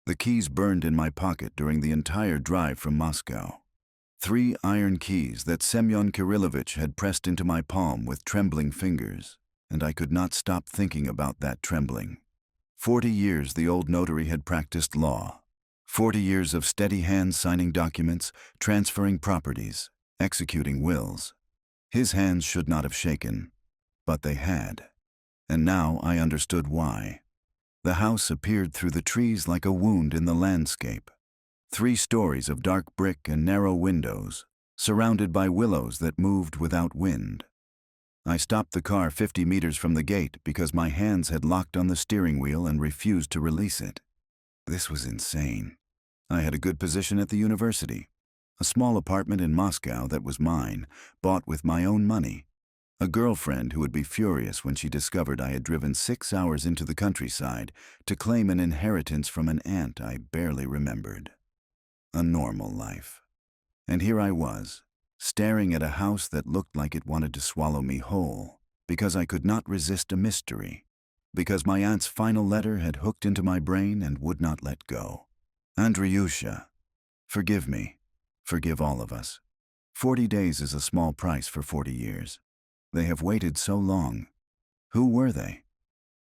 The keys burned in my pocket during the entire drive from Moscow. 3 iron keys that Semyon Kirillovich had pressed into my palm with trembling fingers, and I could not stop thinking about that trembling. 40 years the old notary had practiced law. 40 years of steady hands signing documents, transferring properties, executing wills. His hands should not have shaken, but they had. And now I understood why. The house appeared through the trees like a wound in the landscape. 3 stories of dark brick and narrow windows, surrounded by willows that moved without wind. I stopped the car 50 meters from the gate because my hands had locked on the steering wheel and refused to release it. This was insane. I had a good position at the university. A small apartment in Moscow that was mine, bought with my own money. A girlfriend who would be furious when she discovered I had driven 6 hours into the countryside to claim an inheritance from an aunt I barely remembered. A normal life. And here I was, staring at a house that looked like it wanted to swallow me whole, because I could not resist a mystery, because my aunt's final letter had hooked into my brain and would not let go. Andreyusha, forgive me. Forgive all of us. 40 days is a small price for 40 years. They have waited so long. Who were they?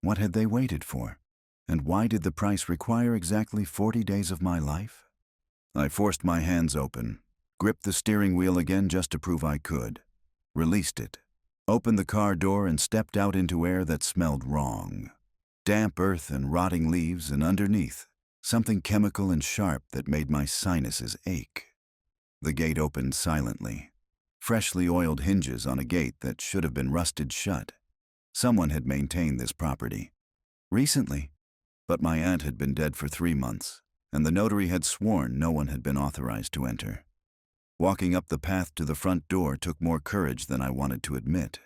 What had they waited for? And why did the price require exactly 40 days of my life? I forced my hands open, gripped the steering wheel again just to prove I could, released it, opened the car door and stepped out into air that smelled wrong. Damp earth and rotting leaves, and underneath, something chemical and sharp that made my sinuses ache. The gate opened silently. Freshly oiled hinges on a gate that should have been rusted shut. Someone had maintained this property. Recently, but my aunt had been dead for 3 months, and the notary had sworn no one had been authorized to enter. Walking up the path to the front door took more courage than I wanted to admit.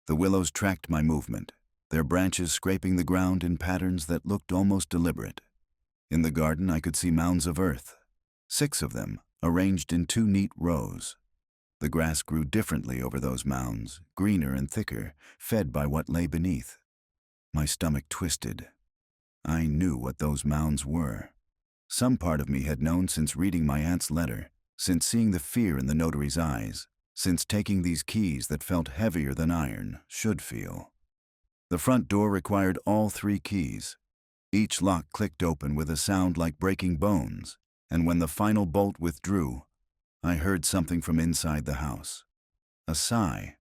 The willows tracked my movement, their branches scraping the ground in patterns that looked almost deliberate. In the garden I could see mounds of earth, 6 of them, arranged in 2 neat rows. The grass grew differently over those mounds, greener and thicker, fed by what lay beneath. My stomach twisted. I knew what those mounds were. Some part of me had known since reading my aunt's letter, since seeing the fear in the notary's eyes, since taking these keys that felt heavier than iron should feel. The front door required all 3 keys. Each lock clicked open with a sound like breaking bones, and when the final bolt withdrew, I heard something from inside the house. A sigh,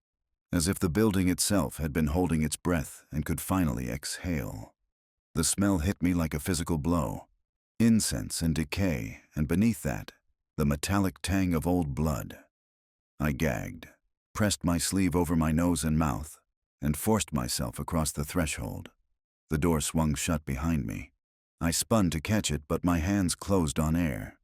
as if the building itself had been holding its breath and could finally exhale. The smell hit me like a physical blow. Incense and decay, and beneath that, the metallic tang of old blood. I gagged, pressed my sleeve over my nose and mouth, and forced myself across the threshold. The door swung shut behind me. I spun to catch it, but my hands closed on air.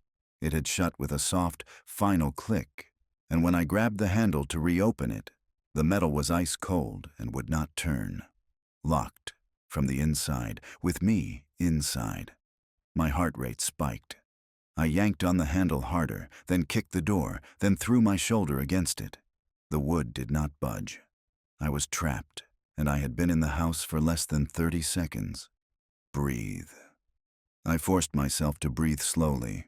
It had shut with a soft, final click, and when I grabbed the handle to reopen it, the metal was ice cold and would not turn. Locked, from the inside, with me inside. My heart rate spiked. I yanked on the handle harder, then kicked the door, then threw my shoulder against it. The wood did not budge. I was trapped, and I had been in the house for less than 30 seconds. Breathe. I forced myself to breathe slowly.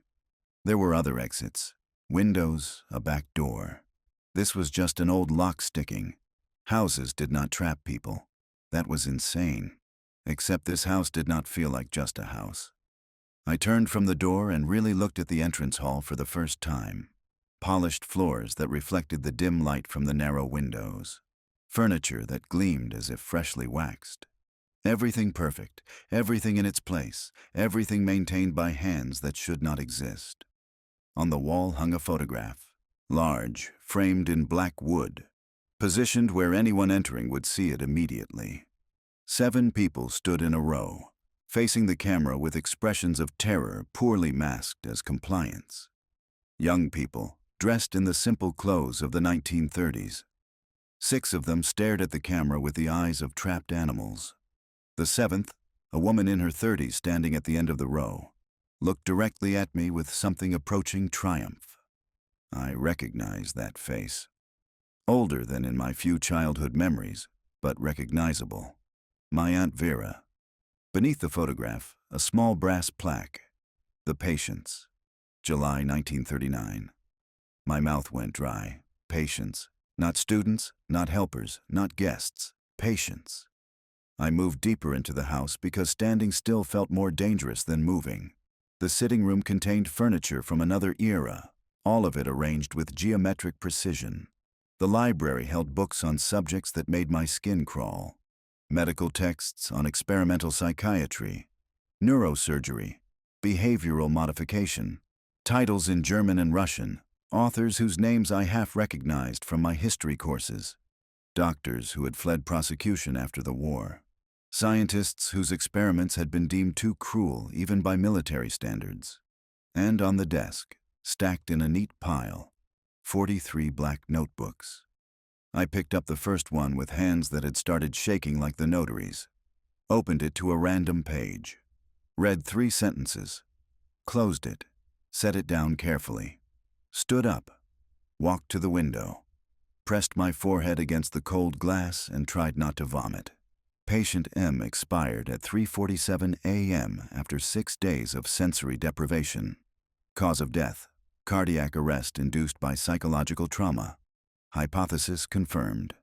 There were other exits. Windows, a back door. This was just an old lock sticking. Houses did not trap people. That was insane. Except this house did not feel like just a house. I turned from the door and really looked at the entrance hall for the first time. Polished floors that reflected the dim light from the narrow windows. Furniture that gleamed as if freshly waxed. Everything perfect, everything in its place, everything maintained by hands that should not exist. On the wall hung a photograph, large, framed in black wood, positioned where anyone entering would see it immediately. 7 people stood in a row, facing the camera with expressions of terror poorly masked as compliance. Young people, dressed in the simple clothes of the 1930s. 6 of them stared at the camera with the eyes of trapped animals. The 7th, a woman in her 30s standing at the end of the row, looked directly at me with something approaching triumph. I recognized that face. Older than in my few childhood memories, but recognizable. My Aunt Vera. Beneath the photograph, a small brass plaque. The Patients. July 1939. My mouth went dry. Patients. Not students, not helpers, not guests. Patients. I moved deeper into the house because standing still felt more dangerous than moving. The sitting room contained furniture from another era, all of it arranged with geometric precision. The library held books on subjects that made my skin crawl. Medical texts on experimental psychiatry, neurosurgery, behavioral modification, titles in German and Russian, authors whose names I half recognized from my history courses, doctors who had fled prosecution after the war, scientists whose experiments had been deemed too cruel even by military standards. And on the desk, stacked in a neat pile, 43 black notebooks. I picked up the first one with hands that had started shaking like the notary's, opened it to a random page, read 3 sentences, closed it, set it down carefully, stood up, walked to the window, pressed my forehead against the cold glass and tried not to vomit. Patient M expired at 3:47 a.m. after 6 days of sensory deprivation. Cause of death: cardiac arrest induced by psychological trauma. Hypothesis confirmed.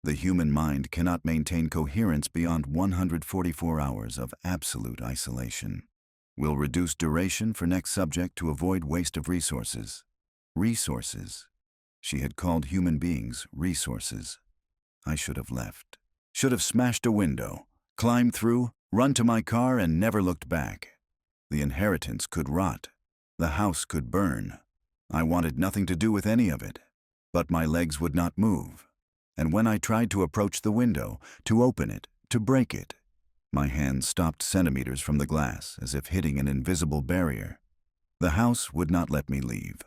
The human mind cannot maintain coherence beyond 144 hours of absolute isolation. Will reduce duration for next subject to avoid waste of resources. Resources. She had called human beings resources. I should have left. Should have smashed a window, climbed through, run to my car, and never looked back. The inheritance could rot. The house could burn. I wanted nothing to do with any of it. But my legs would not move. And when I tried to approach the window, to open it, to break it, my hands stopped centimeters from the glass as if hitting an invisible barrier. The house would not let me leave.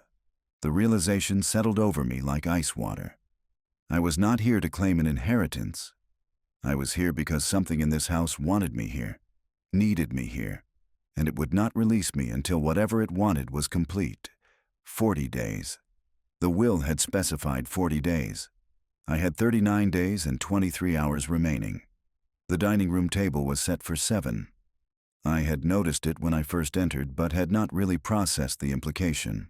The realization settled over me like ice water. I was not here to claim an inheritance. I was here because something in this house wanted me here, needed me here, and it would not release me until whatever it wanted was complete. 40 days. The will had specified 40 days. I had 39 days and 23 hours remaining. The dining room table was set for 7. I had noticed it when I first entered, but had not really processed the implication.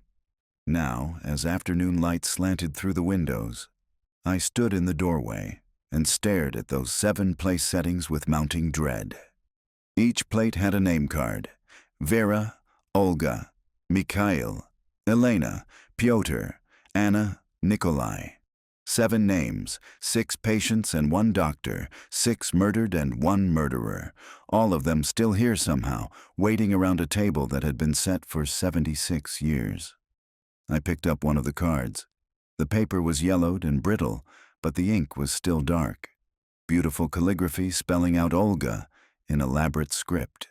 Now, as afternoon light slanted through the windows, I stood in the doorway and stared at those 7 place settings with mounting dread. Each plate had a name card: Vera, Olga, Mikhail, Elena, Pyotr, Anna, Nikolai. 7 names, 6 patients and 1 doctor, 6 murdered and 1 murderer, all of them still here somehow, waiting around a table that had been set for 76 years. I picked up one of the cards. The paper was yellowed and brittle, but the ink was still dark. Beautiful calligraphy spelling out Olga in elaborate script.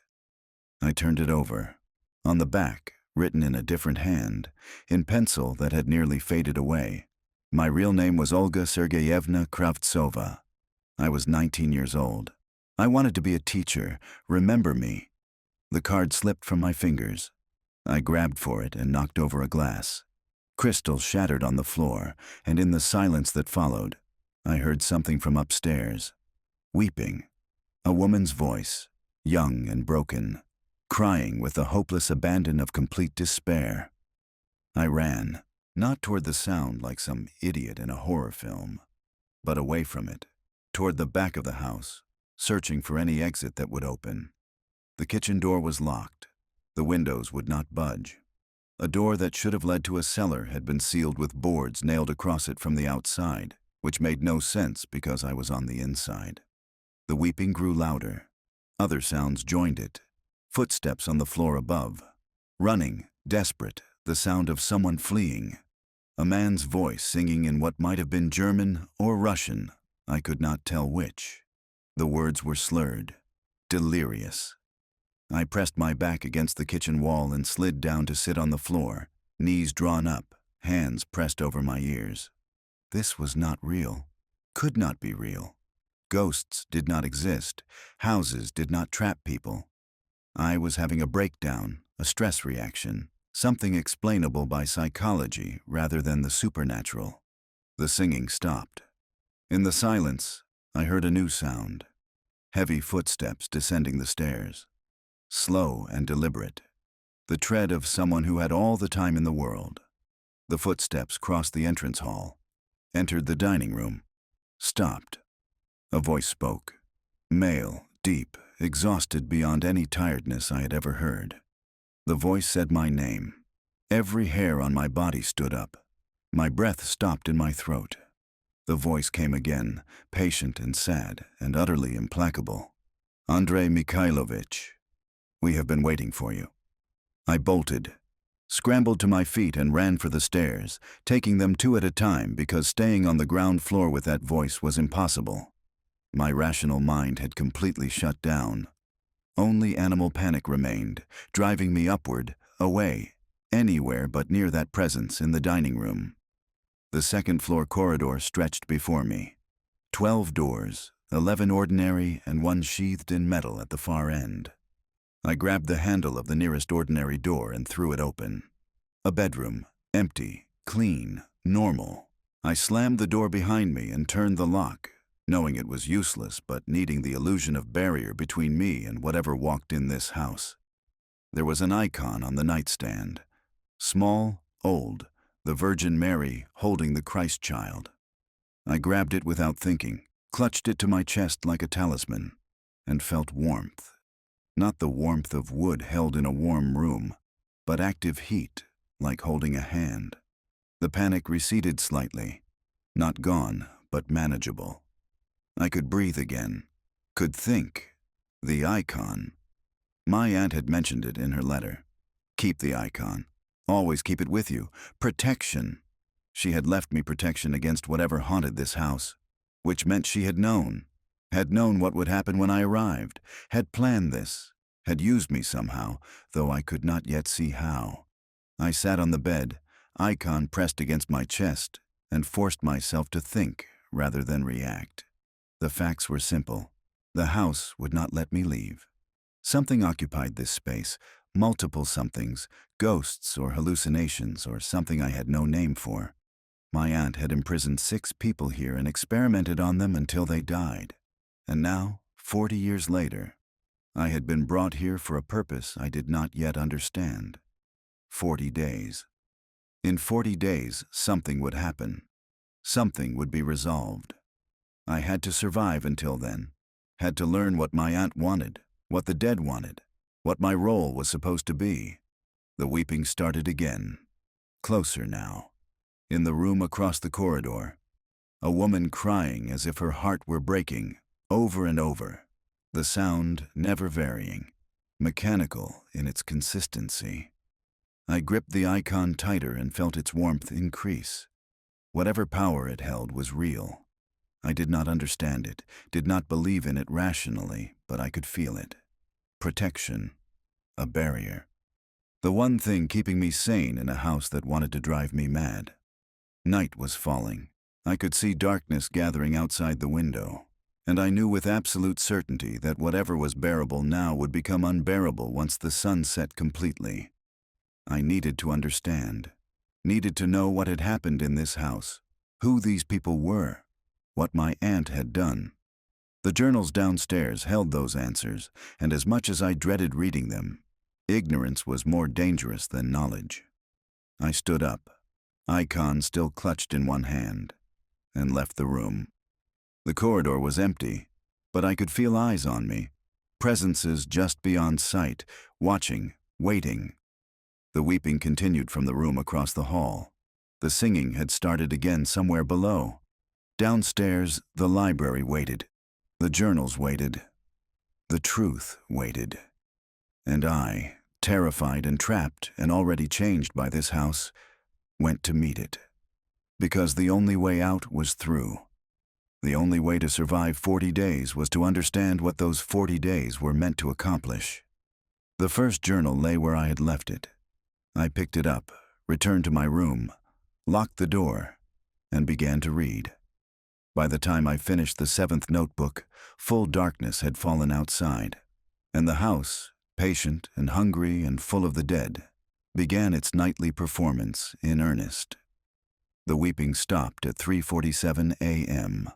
I turned it over. On the back, written in a different hand, in pencil that had nearly faded away, my real name was Olga Sergeyevna Kravtsova. I was 19 years old. I wanted to be a teacher. Remember me. The card slipped from my fingers. I grabbed for it and knocked over a glass. Crystal shattered on the floor, and in the silence that followed, I heard something from upstairs. Weeping. A woman's voice, young and broken, crying with the hopeless abandon of complete despair. I ran, not toward the sound like some idiot in a horror film, but away from it, toward the back of the house, searching for any exit that would open. The kitchen door was locked. The windows would not budge. A door that should have led to a cellar had been sealed with boards nailed across it from the outside, which made no sense because I was on the inside. The weeping grew louder. Other sounds joined it. Footsteps on the floor above. Running, desperate, the sound of someone fleeing. A man's voice singing in what might have been German or Russian, I could not tell which. The words were slurred, delirious. I pressed my back against the kitchen wall and slid down to sit on the floor, knees drawn up, hands pressed over my ears. This was not real, could not be real. Ghosts did not exist. Houses did not trap people. I was having a breakdown, a stress reaction, something explainable by psychology rather than the supernatural. The singing stopped. In the silence, I heard a new sound. Heavy footsteps descending the stairs. Slow and deliberate. the tread of someone who had all the time in the world. The footsteps crossed the entrance hall, entered the dining room, stopped. A voice spoke, male, deep, exhausted beyond any tiredness I had ever heard. The voice said my name. Every hair on my body stood up. My breath stopped in my throat. The voice came again, patient and sad and utterly implacable. Andrei Mikhailovich, we have been waiting for you. I bolted, scrambled to my feet and ran for the stairs, taking them two at a time because staying on the ground floor with that voice was impossible. My rational mind had completely shut down. Only animal panic remained, driving me upward, away, anywhere but near that presence in the dining room. The second-floor corridor stretched before me. 12 doors, 11 ordinary and one sheathed in metal at the far end. I grabbed the handle of the nearest ordinary door and threw it open. A bedroom, empty, clean, normal. I slammed the door behind me and turned the lock, knowing it was useless but needing the illusion of barrier between me and whatever walked in this house. There was an icon on the nightstand. Small, old, the Virgin Mary holding the Christ child. I grabbed it without thinking, clutched it to my chest like a talisman, and felt warmth. Not the warmth of wood held in a warm room, but active heat, like holding a hand. The panic receded slightly. Not gone, but manageable. I could breathe again, could think. The icon. My aunt had mentioned it in her letter. Keep the icon. Always keep it with you. Protection. She had left me protection against whatever haunted this house, which meant she had known what would happen when I arrived, had planned this, had used me somehow, though I could not yet see how. I sat on the bed, icon pressed against my chest, and forced myself to think rather than react. The facts were simple. The house would not let me leave. Something occupied this space, multiple somethings, ghosts or hallucinations or something I had no name for. My aunt had imprisoned 6 people here and experimented on them until they died. And now, 40 years later, I had been brought here for a purpose I did not yet understand. 40 days. In 40 days, something would happen. Something would be resolved. I had to survive until then, had to learn what my aunt wanted, what the dead wanted, what my role was supposed to be. The weeping started again. Closer now. In the room across the corridor. A woman crying as if her heart were breaking, over and over. The sound never varying, mechanical in its consistency. I gripped the icon tighter and felt its warmth increase. Whatever power it held was real. I did not understand it, did not believe in it rationally, but I could feel it. Protection. A barrier. The one thing keeping me sane in a house that wanted to drive me mad. Night was falling. I could see darkness gathering outside the window, and I knew with absolute certainty that whatever was bearable now would become unbearable once the sun set completely. I needed to understand, needed to know what had happened in this house, who these people were, what my aunt had done. The journals downstairs held those answers, and as much as I dreaded reading them, ignorance was more dangerous than knowledge. I stood up, icon still clutched in one hand, and left the room. The corridor was empty, but I could feel eyes on me, presences just beyond sight, watching, waiting. The weeping continued from the room across the hall. The singing had started again somewhere below. Downstairs, the library waited. The journals waited. The truth waited. And I, terrified and trapped and already changed by this house, went to meet it. Because the only way out was through. The only way to survive 40 days was to understand what those 40 days were meant to accomplish. The first journal lay where I had left it. I picked it up, returned to my room, locked the door, and began to read. By the time I finished the 7th notebook, full darkness had fallen outside, and the house, patient and hungry and full of the dead, began its nightly performance in earnest. The weeping stopped at 3:47 a.m.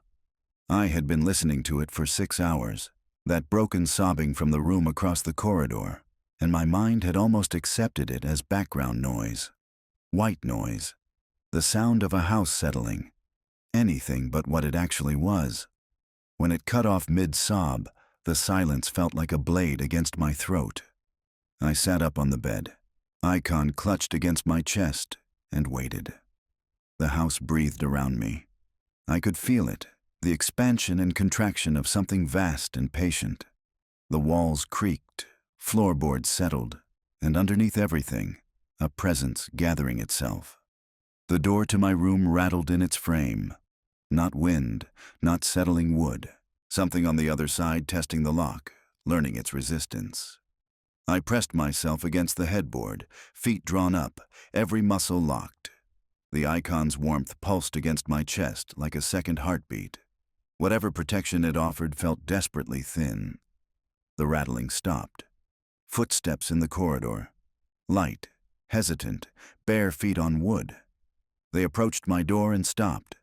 I had been listening to it for 6 hours, that broken sobbing from the room across the corridor, and my mind had almost accepted it as background noise. White noise. The sound of a house settling. Anything but what it actually was. When it cut off mid-sob, the silence felt like a blade against my throat. I sat up on the bed, icon clutched against my chest, and waited. The house breathed around me. I could feel it, the expansion and contraction of something vast and patient. The walls creaked, floorboards settled, and underneath everything, a presence gathering itself. The door to my room rattled in its frame. Not wind, not settling wood. Something on the other side testing the lock, learning its resistance. I pressed myself against the headboard, feet drawn up, every muscle locked. The icon's warmth pulsed against my chest like a second heartbeat. Whatever protection it offered felt desperately thin. The rattling stopped. Footsteps in the corridor. Light, hesitant, bare feet on wood. They approached my door and stopped.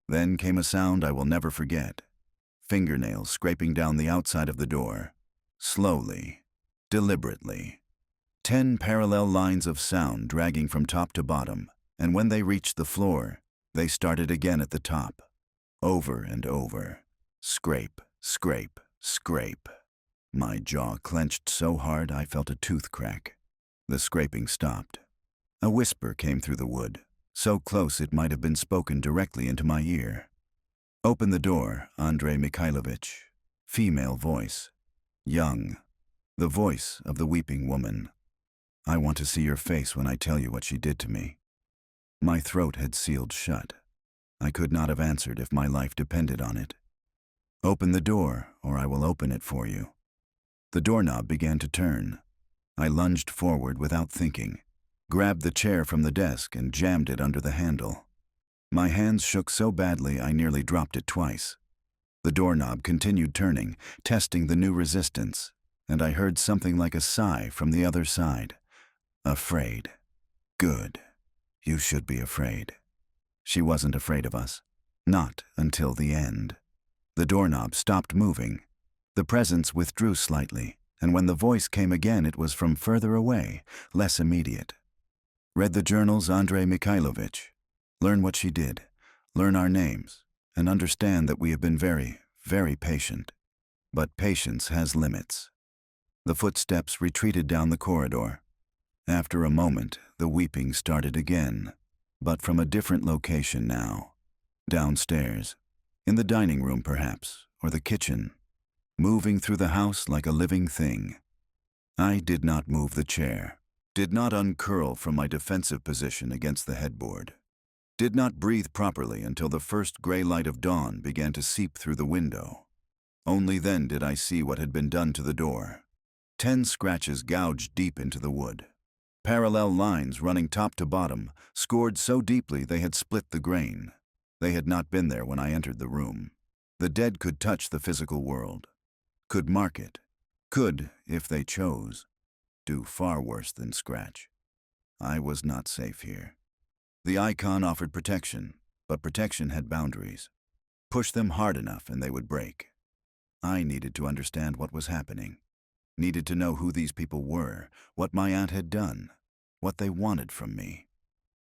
Then came a sound I will never forget. Fingernails scraping down the outside of the door. Slowly, deliberately. 10 parallel lines of sound dragging from top to bottom, and when they reached the floor, they started again at the top. Over and over. Scrape, scrape, scrape. My jaw clenched so hard I felt a tooth crack. The scraping stopped. A whisper came through the wood, so close it might have been spoken directly into my ear. "Open the door, Andrei Mikhailovich." Female voice. Young. The voice of the weeping woman. "I want to see your face when I tell you what she did to me." My throat had sealed shut. I could not have answered if my life depended on it. "Open the door, or I will open it for you." The doorknob began to turn. I lunged forward without thinking, grabbed the chair from the desk and jammed it under the handle. My hands shook so badly I nearly dropped it twice. The doorknob continued turning, testing the new resistance, and I heard something like a sigh from the other side. "Afraid. Good. You should be afraid." She wasn't afraid of us. Not until the end. The doorknob stopped moving. The presence withdrew slightly, and when the voice came again it was from further away, less immediate. "Read the journals, Andrei Mikhailovich. Learn what she did, learn our names, and understand that we have been very, very patient. But patience has limits." The footsteps retreated down the corridor. After a moment, the weeping started again, but from a different location now. Downstairs. In the dining room, perhaps, or the kitchen. Moving through the house like a living thing. I did not move the chair. Did not uncurl from my defensive position against the headboard. Did not breathe properly until the first gray light of dawn began to seep through the window. Only then did I see what had been done to the door. 10 scratches gouged deep into the wood. Parallel lines running top to bottom, scored so deeply they had split the grain. They had not been there when I entered the room. The dead could touch the physical world. Could mark it. Could, if they chose, do far worse than scratch. I was not safe here. The icon offered protection, but protection had boundaries. Push them hard enough and they would break. I needed to understand what was happening. Needed to know who these people were, what my aunt had done, what they wanted from me.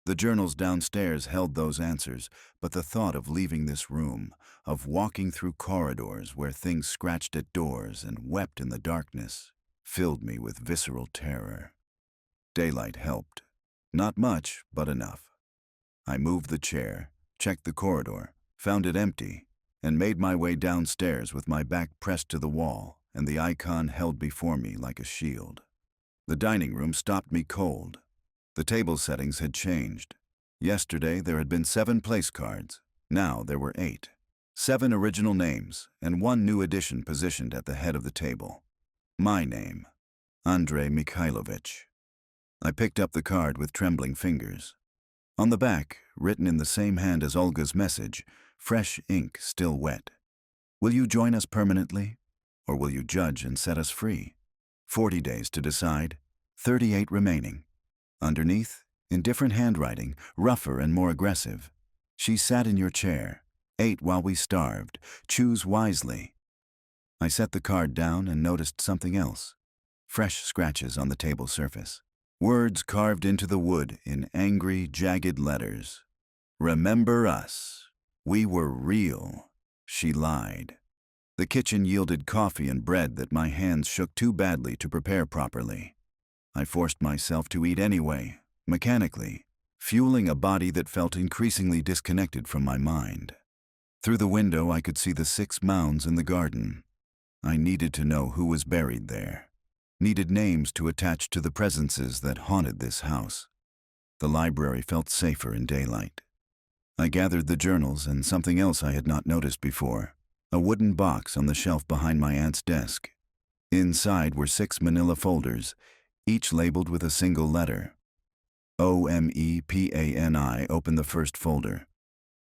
The journals downstairs held those answers, but the thought of leaving this room, of walking through corridors where things scratched at doors and wept in the darkness, filled me with visceral terror. Daylight helped. Not much, but enough. I moved the chair, checked the corridor, found it empty, and made my way downstairs with my back pressed to the wall and the icon held before me like a shield. The dining room stopped me cold. The table settings had changed. Yesterday there had been 7 place cards. Now there were 8. 7 original names and 1 new addition positioned at the head of the table. My name, Andrei Mikhailovich. I picked up the card with trembling fingers. On the back, written in the same hand as Olga's message, fresh ink still wet. "Will you join us permanently? Or will you judge and set us free? 40 days to decide, 38 remaining." Underneath, in different handwriting, rougher and more aggressive, "She sat in your chair, ate while we starved. Choose wisely." I set the card down and noticed something else. fresh scratches on the table surface. Words carved into the wood in angry, jagged letters. "Remember us. We were real." She lied. The kitchen yielded coffee and bread that my hands shook too badly to prepare properly. I forced myself to eat anyway, mechanically, fueling a body that felt increasingly disconnected from my mind. Through the window, I could see the 6 mounds in the garden. I needed to know who was buried there. Needed names to attach to the presences that haunted this house. The library felt safer in daylight. I gathered the journals and something else I had not noticed before. A wooden box on the shelf behind my aunt's desk. Inside were 6 manila folders, each labeled with a single letter. OMEPANI opened the first folder.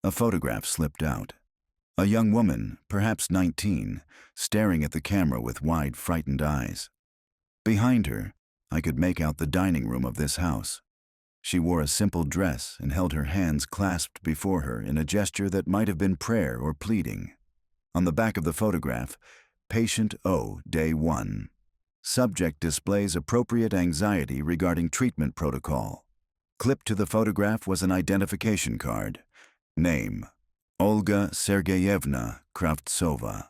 A photograph slipped out. A young woman, perhaps 19, staring at the camera with wide, frightened eyes. Behind her, I could make out the dining room of this house. She wore a simple dress and held her hands clasped before her in a gesture that might have been prayer or pleading. On the back of the photograph, Patient O, Day 1. Subject displays appropriate anxiety regarding treatment protocol. Clipped to the photograph was an identification card. Name: Olga Sergeyevna Kravtsova.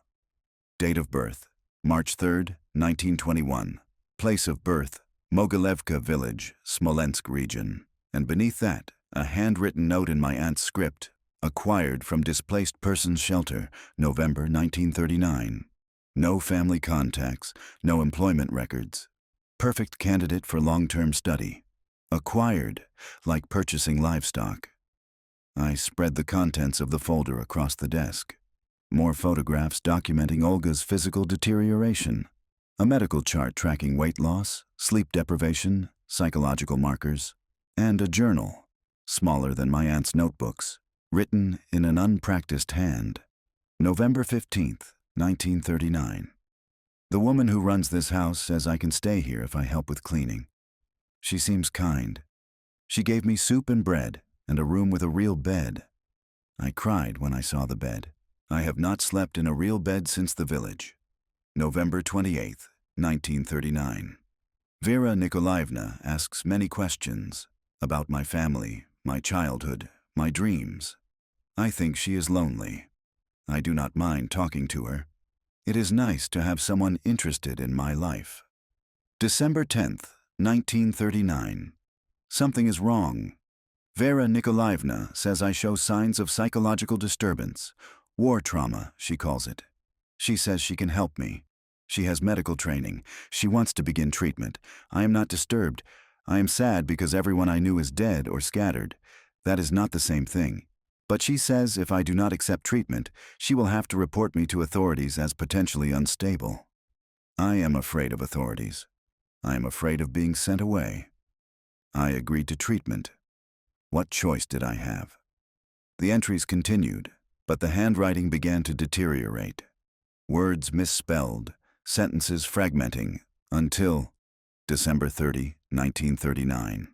Date of birth: March 3, 1921. Place of birth: Mogilevka Village, Smolensk region. And beneath that, a handwritten note in my aunt's script. Acquired from Displaced Persons Shelter, November 1939. No family contacts, no employment records. Perfect candidate for long-term study. Acquired, like purchasing livestock. I spread the contents of the folder across the desk. More photographs documenting Olga's physical deterioration. A medical chart tracking weight loss, sleep deprivation, psychological markers. And a journal, smaller than my aunt's notebooks. Written in an unpracticed hand. November 15th, 1939. The woman who runs this house says I can stay here if I help with cleaning. She seems kind. She gave me soup and bread and a room with a real bed. I cried when I saw the bed. I have not slept in a real bed since the village. November 28th, 1939. Vera Nikolaevna asks many questions about my family, my childhood, my dreams. I think she is lonely. I do not mind talking to her. It is nice to have someone interested in my life. December 10th, 1939. Something is wrong. Vera Nikolaevna says I show signs of psychological disturbance. War trauma, she calls it. She says she can help me. She has medical training. She wants to begin treatment. I am not disturbed. I am sad because everyone I knew is dead or scattered. That is not the same thing. But she says if I do not accept treatment, she will have to report me to authorities as potentially unstable. I am afraid of authorities. I am afraid of being sent away. I agreed to treatment. What choice did I have? The entries continued, but the handwriting began to deteriorate. Words misspelled, sentences fragmenting, until December 30, 1939.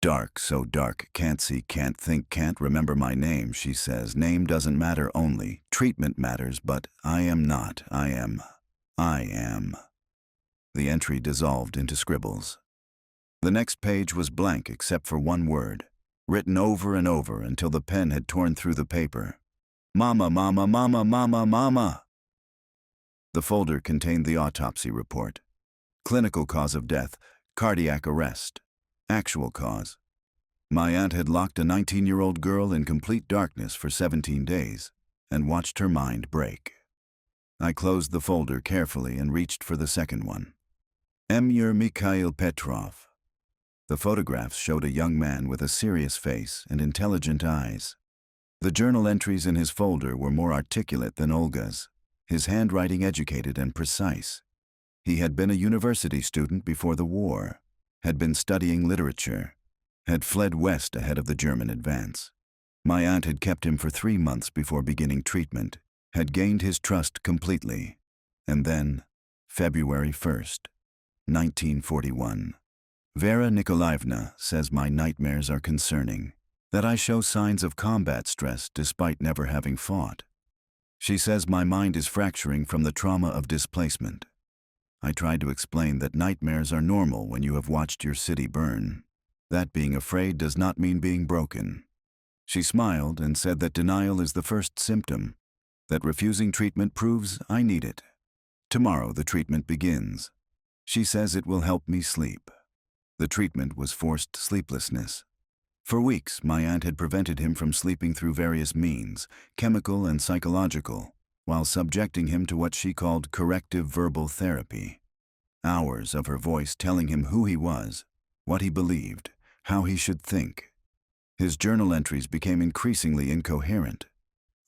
Dark, so dark, can't see, can't think, can't remember my name, she says. Name doesn't matter only. Treatment matters, but I am not. I am. The entry dissolved into scribbles. The next page was blank except for one word, written over and over until the pen had torn through the paper. Mama, mama, mama, mama, mama. The folder contained the autopsy report. Clinical cause of death, cardiac arrest. Actual cause. My aunt had locked a 19-year-old girl in complete darkness for 17 days and watched her mind break. I closed the folder carefully and reached for the second one. Emir Mikhail Petrov. The photographs showed a young man with a serious face and intelligent eyes. The journal entries in his folder were more articulate than Olga's, his handwriting educated and precise. He had been a university student before the war, had been studying literature, had fled west ahead of the German advance. My aunt had kept him for 3 months before beginning treatment, had gained his trust completely. And then, February 1st, 1941. Vera Nikolaevna says my nightmares are concerning, that I show signs of combat stress despite never having fought. She says my mind is fracturing from the trauma of displacement. I tried to explain that nightmares are normal when you have watched your city burn. That being afraid does not mean being broken. She smiled and said that denial is the first symptom, that refusing treatment proves I need it. Tomorrow the treatment begins. She says it will help me sleep. The treatment was forced sleeplessness. For weeks, my aunt had prevented him from sleeping through various means, chemical and psychological, while subjecting him to what she called corrective verbal therapy. Hours of her voice telling him who he was, what he believed, how he should think. His journal entries became increasingly incoherent,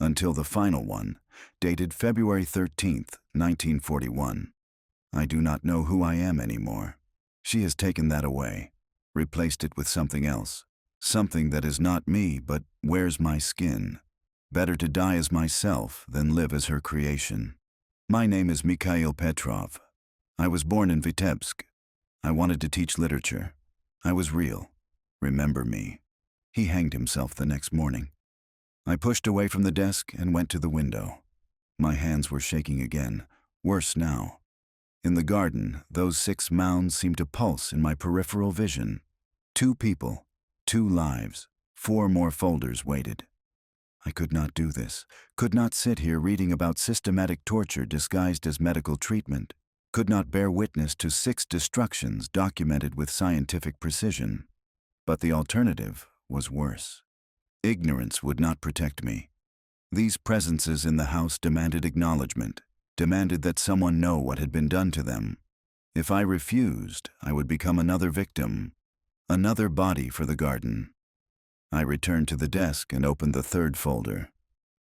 until the final one, dated February 13th, 1941. I do not know who I am anymore. She has taken that away, replaced it with something else, something that is not me but wears my skin. Better to die as myself than live as her creation. My name is Mikhail Petrov. I was born in Vitebsk. I wanted to teach literature. I was real. Remember me. He hanged himself the next morning. I pushed away from the desk and went to the window. My hands were shaking again, worse now. In the garden, those 6 mounds seemed to pulse in my peripheral vision. 2 people, 2 lives, 4 more folders waited. I could not do this, could not sit here reading about systematic torture disguised as medical treatment, could not bear witness to 6 destructions documented with scientific precision. But the alternative was worse. Ignorance would not protect me. These presences in the house demanded acknowledgement, demanded that someone know what had been done to them. If I refused, I would become another victim, another body for the garden. I returned to the desk and opened the 3rd folder.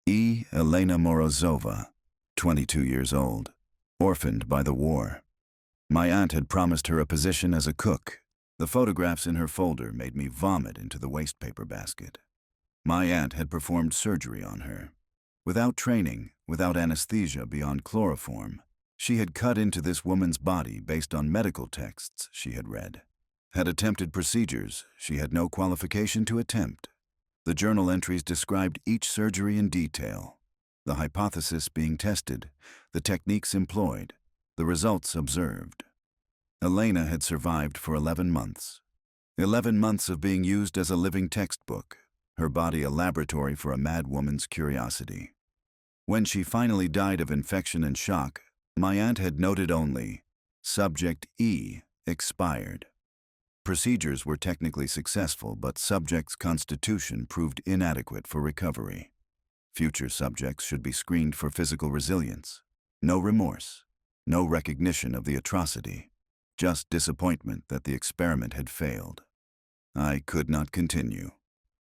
E. Elena Morozova, 22 years old, orphaned by the war. My aunt had promised her a position as a cook. The photographs in her folder made me vomit into the wastepaper basket. My aunt had performed surgery on her. Without training, without anesthesia beyond chloroform, she had cut into this woman's body based on medical texts she had read. Had attempted procedures she had no qualification to attempt. The journal entries described each surgery in detail, the hypothesis being tested, the techniques employed, the results observed. Elena had survived for 11 months. 11 months of being used as a living textbook, her body a laboratory for a mad woman's curiosity. When she finally died of infection and shock, my aunt had noted only, Subject E expired. Procedures were technically successful, but subject's constitution proved inadequate for recovery. Future subjects should be screened for physical resilience. No remorse, no recognition of the atrocity, just disappointment that the experiment had failed. I could not continue.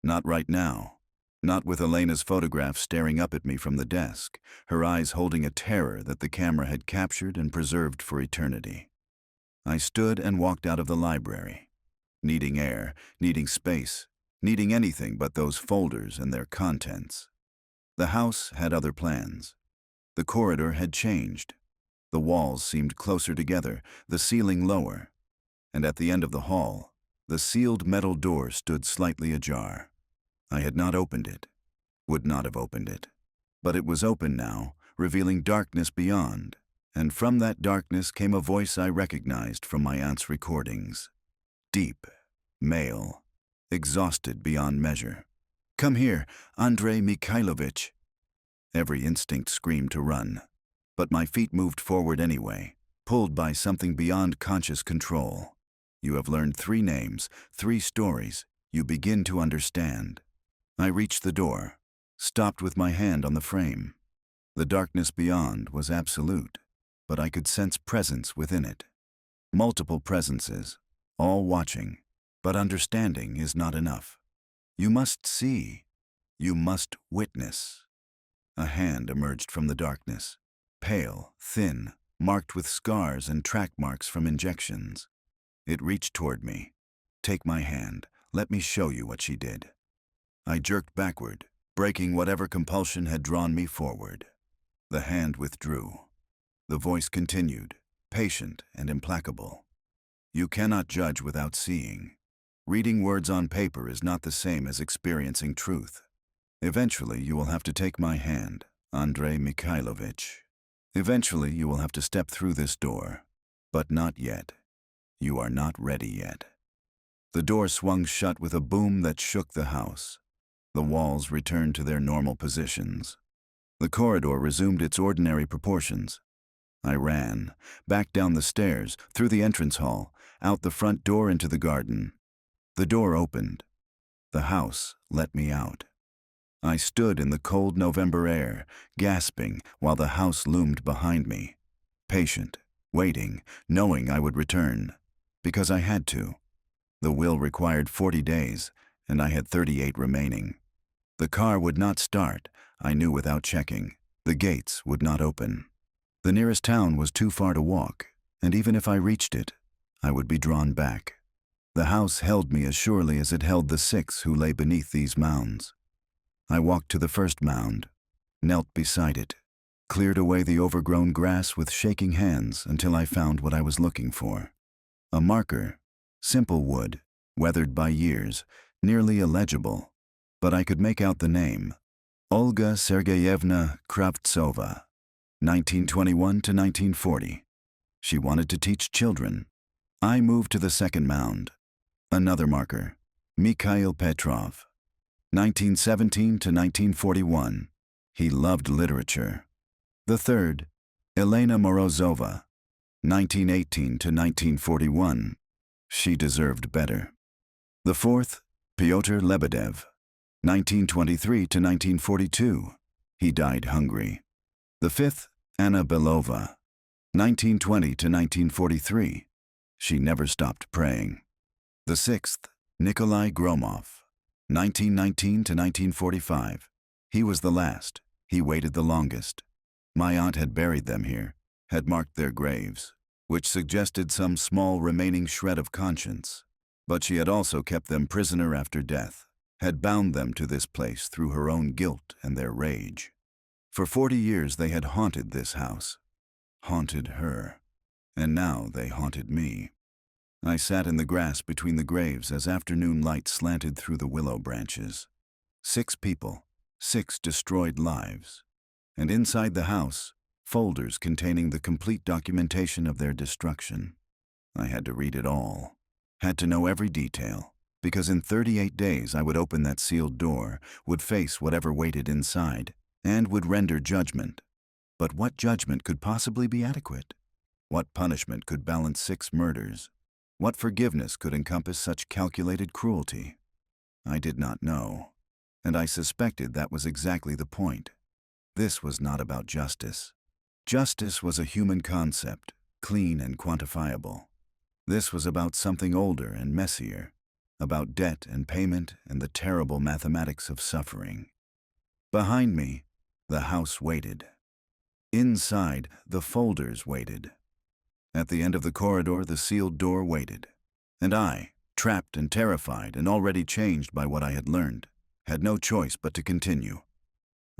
Not right now. Not with Elena's photograph staring up at me from the desk, her eyes holding a terror that the camera had captured and preserved for eternity. I stood and walked out of the library, needing air, needing space, needing anything but those folders and their contents. The house had other plans. The corridor had changed. The walls seemed closer together, the ceiling lower, and at the end of the hall, the sealed metal door stood slightly ajar. I had not opened it, would not have opened it, but it was open now, revealing darkness beyond, and from that darkness came a voice I recognized from my aunt's recordings. Deep, male, exhausted beyond measure. "Come here, Andrei Mikhailovich." Every instinct screamed to run, but my feet moved forward anyway, pulled by something beyond conscious control. You have learned 3 names, 3 stories. You begin to understand. I reached the door, stopped with my hand on the frame. The darkness beyond was absolute, but I could sense presence within it. Multiple presences, all watching, but understanding is not enough. You must see. You must witness. A hand emerged from the darkness, pale, thin, marked with scars and track marks from injections. It reached toward me. "Take my hand. Let me show you what she did." I jerked backward, breaking whatever compulsion had drawn me forward. The hand withdrew. The voice continued, patient and implacable. "You cannot judge without seeing. Reading words on paper is not the same as experiencing truth. Eventually, you will have to take my hand, Andrei Mikhailovich. Eventually, you will have to step through this door. But not yet. You are not ready yet. The door swung shut with a boom that shook the house. The walls returned to their normal positions. The corridor resumed its ordinary proportions. I ran, back down the stairs, through the entrance hall, out the front door into the garden. The door opened. The house let me out. I stood in the cold November air, gasping while the house loomed behind me. Patient, waiting, knowing I would return. Because I had to. The will required 40 days, and I had 38 remaining. The car would not start, I knew without checking. The gates would not open. The nearest town was too far to walk, and even if I reached it, I would be drawn back. The house held me as surely as it held the 6 who lay beneath these mounds. I walked to the first mound, knelt beside it, cleared away the overgrown grass with shaking hands until I found what I was looking for. A marker, simple wood, weathered by years, nearly illegible, but I could make out the name. Olga Sergeyevna Kravtsova, 1921 to 1940. She wanted to teach children. I moved to the second mound. Another marker, Mikhail Petrov, 1917 to 1941. He loved literature. The third, Elena Morozova, 1918 to 1941. She deserved better. The fourth, Pyotr Lebedev, 1923 to 1942. He died hungry. The fifth, Anna Belova, 1920 to 1943. She never stopped praying. The sixth, Nikolai Gromov, 1919 to 1945. He was the last. He waited the longest. My aunt had buried them here, had marked their graves, which suggested some small remaining shred of conscience. But she had also kept them prisoner after death, had bound them to this place through her own guilt and their rage. For 40 years they had haunted this house, haunted her, and now they haunted me. I sat in the grass between the graves as afternoon light slanted through the willow branches. 6 people, 6 destroyed lives. And inside the house, folders containing the complete documentation of their destruction. I had to read it all, had to know every detail, because in 38 days I would open that sealed door, would face whatever waited inside, and would render judgment. But what judgment could possibly be adequate? What punishment could balance 6 murders? What forgiveness could encompass such calculated cruelty? I did not know, and I suspected that was exactly the point. This was not about justice. Justice was a human concept, clean and quantifiable. This was about something older and messier, about debt and payment and the terrible mathematics of suffering. Behind me, the house waited. Inside, the folders waited. At the end of the corridor, the sealed door waited. And I, trapped and terrified and already changed by what I had learned, had no choice but to continue.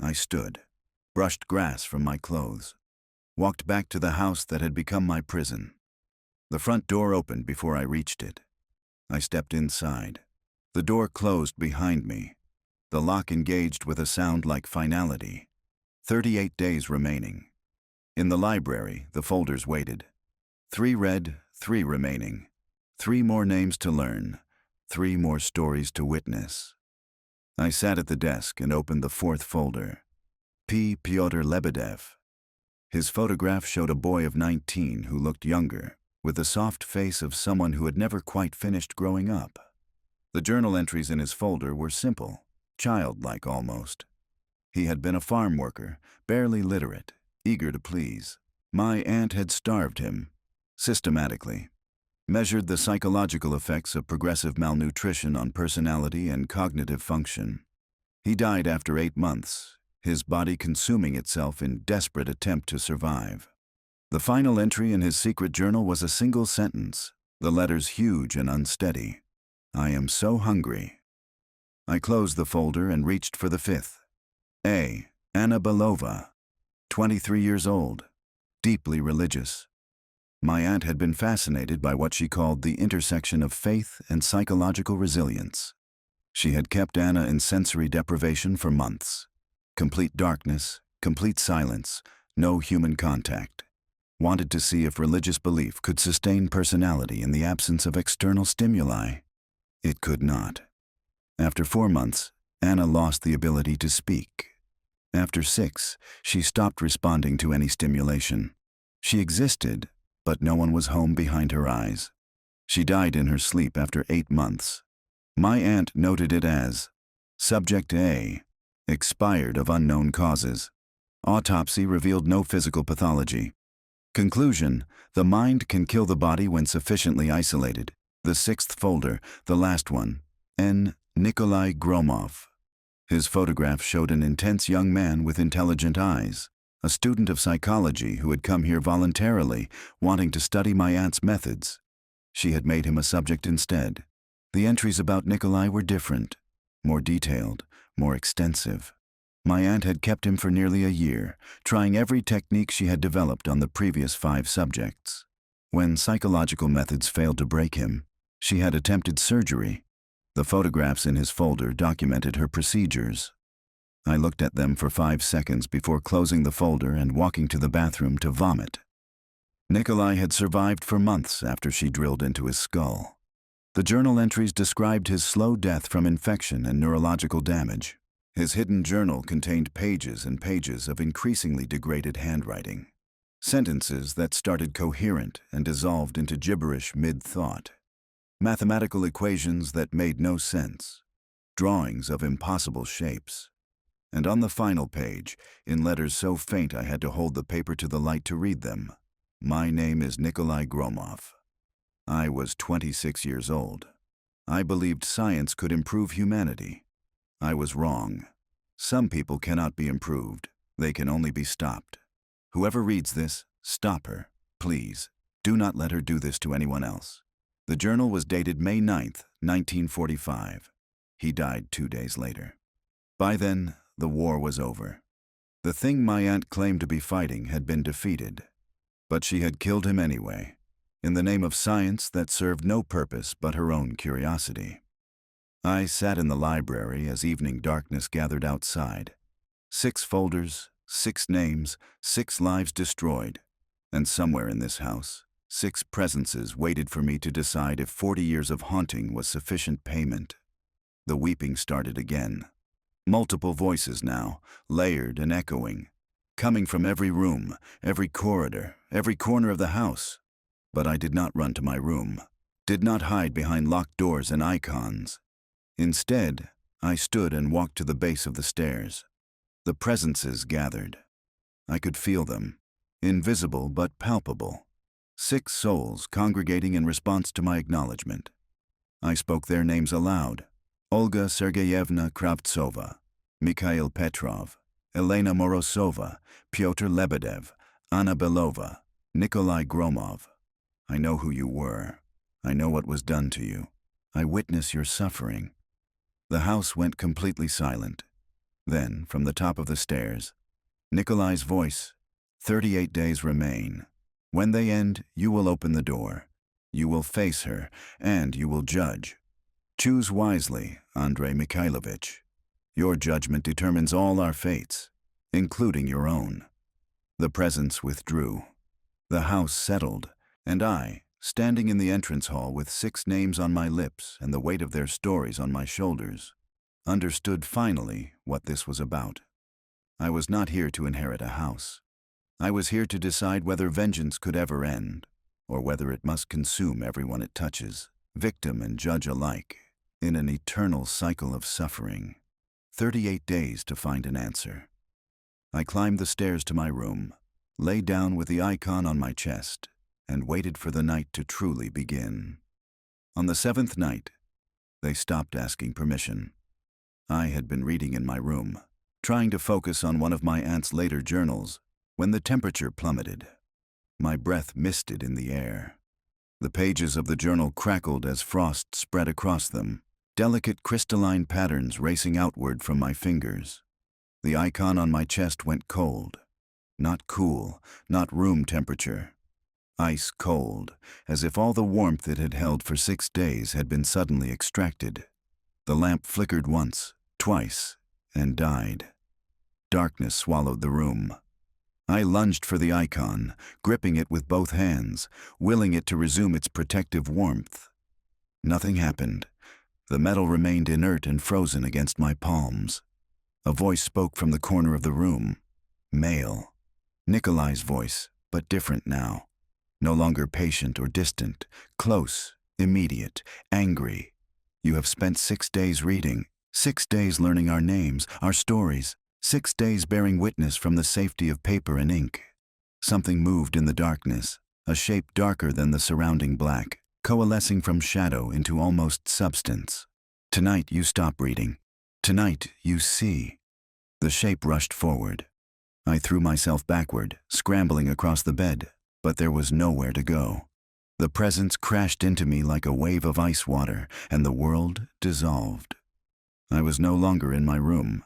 I stood, brushed grass from my clothes, walked back to the house that had become my prison. The front door opened before I reached it. I stepped inside. The door closed behind me. The lock engaged with a sound like finality. 38 days remaining. In the library, the folders waited. 3 read, 3 remaining. 3 more names to learn. 3 more stories to witness. I sat at the desk and opened the 4th folder. P. Pyotr Lebedev. His photograph showed a boy of 19 who looked younger, with the soft face of someone who had never quite finished growing up. The journal entries in his folder were simple, childlike almost. He had been a farm worker, barely literate, eager to please. My aunt had starved him, systematically, measured the psychological effects of progressive malnutrition on personality and cognitive function. He died after 8 months, his body consuming itself in desperate attempt to survive. The final entry in his secret journal was a single sentence, the letters huge and unsteady. I am so hungry. I closed the folder and reached for the 5th. A. Anna Belova, 23 years old, deeply religious. My aunt had been fascinated by what she called the intersection of faith and psychological resilience. She had kept Anna in sensory deprivation for months. Complete darkness, complete silence, no human contact. Wanted to see if religious belief could sustain personality in the absence of external stimuli. It could not. After 4 months, Anna lost the ability to speak. After 6, she stopped responding to any stimulation. She existed, but no one was home behind her eyes. She died in her sleep after 8 months. My aunt noted it as Subject A, expired of unknown causes. Autopsy revealed no physical pathology. Conclusion: the mind can kill the body when sufficiently isolated. The 6th folder, the last one, N. Nikolai Gromov. His photograph showed an intense young man with intelligent eyes, a student of psychology who had come here voluntarily, wanting to study my aunt's methods. She had made him a subject instead. The entries about Nikolai were different, more detailed, more extensive. My aunt had kept him for nearly a year, trying every technique she had developed on the previous 5 subjects. When psychological methods failed to break him, she had attempted surgery. The photographs in his folder documented her procedures. I looked at them for 5 seconds before closing the folder and walking to the bathroom to vomit. Nikolai had survived for months after she drilled into his skull. The journal entries described his slow death from infection and neurological damage. His hidden journal contained pages and pages of increasingly degraded handwriting. Sentences that started coherent and dissolved into gibberish mid-thought. Mathematical equations that made no sense. Drawings of impossible shapes. And on the final page, in letters so faint I had to hold the paper to the light to read them, my name is Nikolai Gromov. I was 26 years old. I believed science could improve humanity. I was wrong. Some people cannot be improved. They can only be stopped. Whoever reads this, stop her, please. Do not let her do this to anyone else. The journal was dated May 9th, 1945. He died 2 days later. By then, the war was over. The thing my aunt claimed to be fighting had been defeated. But she had killed him anyway, in the name of science that served no purpose but her own curiosity. I sat in the library as evening darkness gathered outside. 6 folders, 6 names, 6 lives destroyed. And somewhere in this house, 6 presences waited for me to decide if 40 years of haunting was sufficient payment. The weeping started again. Multiple voices now, layered and echoing, coming from every room, every corridor, every corner of the house. But I did not run to my room, did not hide behind locked doors and icons. Instead, I stood and walked to the base of the stairs. The presences gathered. I could feel them, invisible but palpable. 6 souls congregating in response to my acknowledgement. I spoke their names aloud. Olga Sergeyevna Kravtsova, Mikhail Petrov, Elena Morozova, Pyotr Lebedev, Anna Belova, Nikolai Gromov. I know who you were. I know what was done to you. I witness your suffering. The house went completely silent. Then, from the top of the stairs, Nikolai's voice, 38 days remain. When they end, you will open the door. You will face her, and you will judge. Choose wisely, Andrei Mikhailovich. Your judgment determines all our fates, including your own. The presence withdrew. The house settled, and I, standing in the entrance hall with 6 names on my lips and the weight of their stories on my shoulders, understood finally what this was about. I was not here to inherit a house. I was here to decide whether vengeance could ever end, or whether it must consume everyone it touches, victim and judge alike, in an eternal cycle of suffering. 38 days to find an answer. I climbed the stairs to my room, lay down with the icon on my chest, and waited for the night to truly begin. On the 7th night, they stopped asking permission. I had been reading in my room, trying to focus on one of my aunt's later journals, when the temperature plummeted. My breath misted in the air. The pages of the journal crackled as frost spread across them, delicate crystalline patterns racing outward from my fingers. The icon on my chest went cold. Not cool, not room temperature. Ice cold, as if all the warmth it had held for 6 days had been suddenly extracted. The lamp flickered once, twice, and died. Darkness swallowed the room. I lunged for the icon, gripping it with both hands, willing it to resume its protective warmth. Nothing happened. The metal remained inert and frozen against my palms. A voice spoke from the corner of the room. Male. Nikolai's voice, but different now. No longer patient or distant, close, immediate, angry. You have spent 6 days reading, 6 days learning our names, our stories, 6 days bearing witness from the safety of paper and ink. Something moved in the darkness, a shape darker than the surrounding black, coalescing from shadow into almost substance. Tonight you stop reading. Tonight you see. The shape rushed forward. I threw myself backward, scrambling across the bed, but there was nowhere to go. The presence crashed into me like a wave of ice water, and the world dissolved. I was no longer in my room.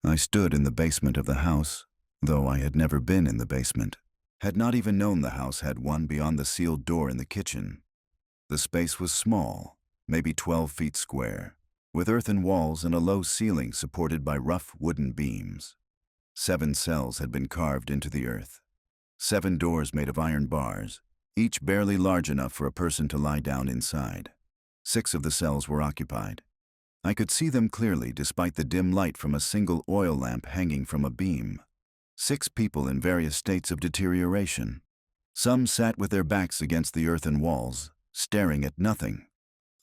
I stood in the basement of the house, though I had never been in the basement, had not even known the house had one beyond the sealed door in the kitchen. The space was small, maybe 12 feet square, with earthen walls and a low ceiling supported by rough wooden beams. 7 cells had been carved into the earth. 7 doors made of iron bars, each barely large enough for a person to lie down inside. 6 of the cells were occupied. I could see them clearly despite the dim light from a single oil lamp hanging from a beam. 6 people in various states of deterioration. Some sat with their backs against the earthen walls, staring at nothing.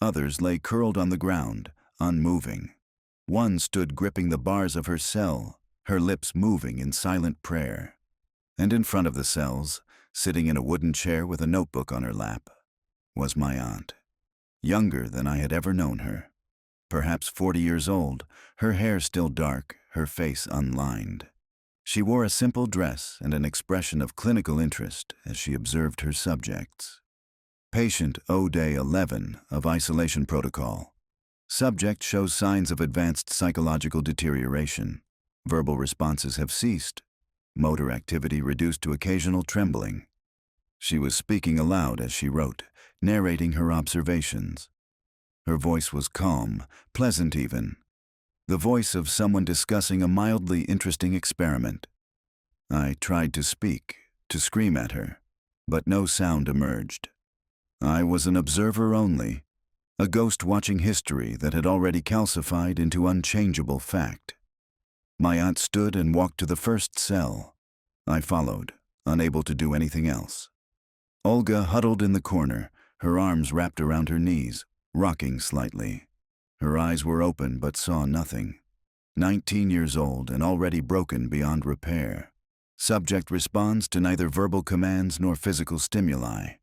Others lay curled on the ground, unmoving. One stood gripping the bars of her cell, her lips moving in silent prayer. And in front of the cells, sitting in a wooden chair with a notebook on her lap, was my aunt. Younger than I had ever known her. Perhaps 40 years old, her hair still dark, her face unlined. She wore a simple dress and an expression of clinical interest as she observed her subjects. Patient O. Day 11 of isolation protocol. Subject shows signs of advanced psychological deterioration. Verbal responses have ceased. Motor activity reduced to occasional trembling. She was speaking aloud as she wrote, narrating her observations. Her voice was calm, pleasant even. The voice of someone discussing a mildly interesting experiment. I tried to speak, to scream at her, but no sound emerged. I was an observer only, a ghost watching history that had already calcified into unchangeable fact. My aunt stood and walked to the first cell. I followed, unable to do anything else. Olga huddled in the corner, her arms wrapped around her knees, rocking slightly. Her eyes were open but saw nothing. 19 years old and already broken beyond repair. Subject responds to neither verbal commands nor physical stimuli.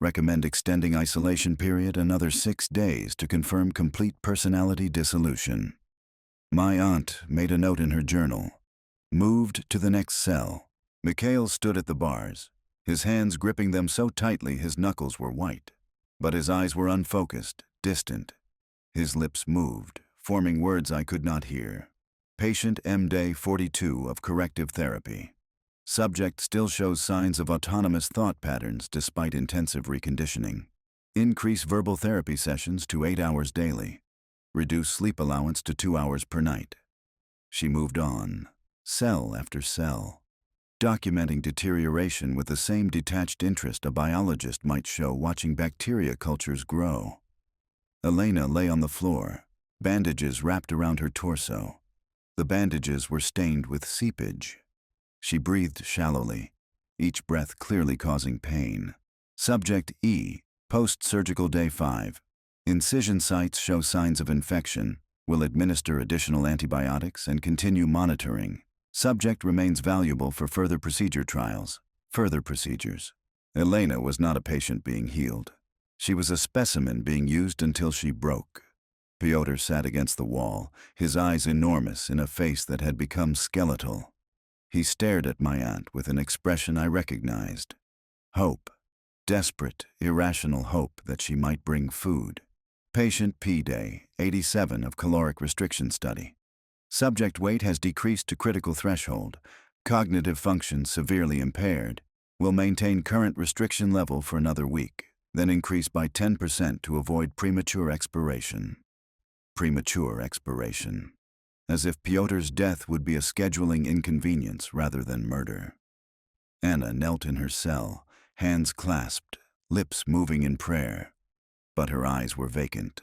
Recommend extending isolation period another 6 days to confirm complete personality dissolution. My aunt made a note in her journal. Moved to the next cell. Mikhail stood at the bars, his hands gripping them so tightly his knuckles were white. But his eyes were unfocused, distant. His lips moved, forming words I could not hear. Patient M. Day 42 of corrective therapy. Subject still shows signs of autonomous thought patterns despite intensive reconditioning. Increase verbal therapy sessions to 8 hours daily. Reduce sleep allowance to 2 hours per night. She moved on, cell after cell, documenting deterioration with the same detached interest a biologist might show watching bacteria cultures grow. Elena lay on the floor, bandages wrapped around her torso. The bandages were stained with seepage. She breathed shallowly, each breath clearly causing pain. Subject E, post-surgical day 5. Incision sites show signs of infection, will administer additional antibiotics and continue monitoring. Subject remains valuable for further procedure trials. Further procedures. Elena was not a patient being healed. She was a specimen being used until she broke. Pyotr sat against the wall, his eyes enormous in a face that had become skeletal. He stared at my aunt with an expression I recognized. Hope. Desperate, irrational hope that she might bring food. Patient P. Day 87 of caloric restriction study. Subject weight has decreased to critical threshold. Cognitive function severely impaired. Will maintain current restriction level for another week, then increase by 10% to avoid premature expiration. Premature expiration. As if Pyotr's death would be a scheduling inconvenience rather than murder. Anna knelt in her cell, hands clasped, lips moving in prayer. But her eyes were vacant.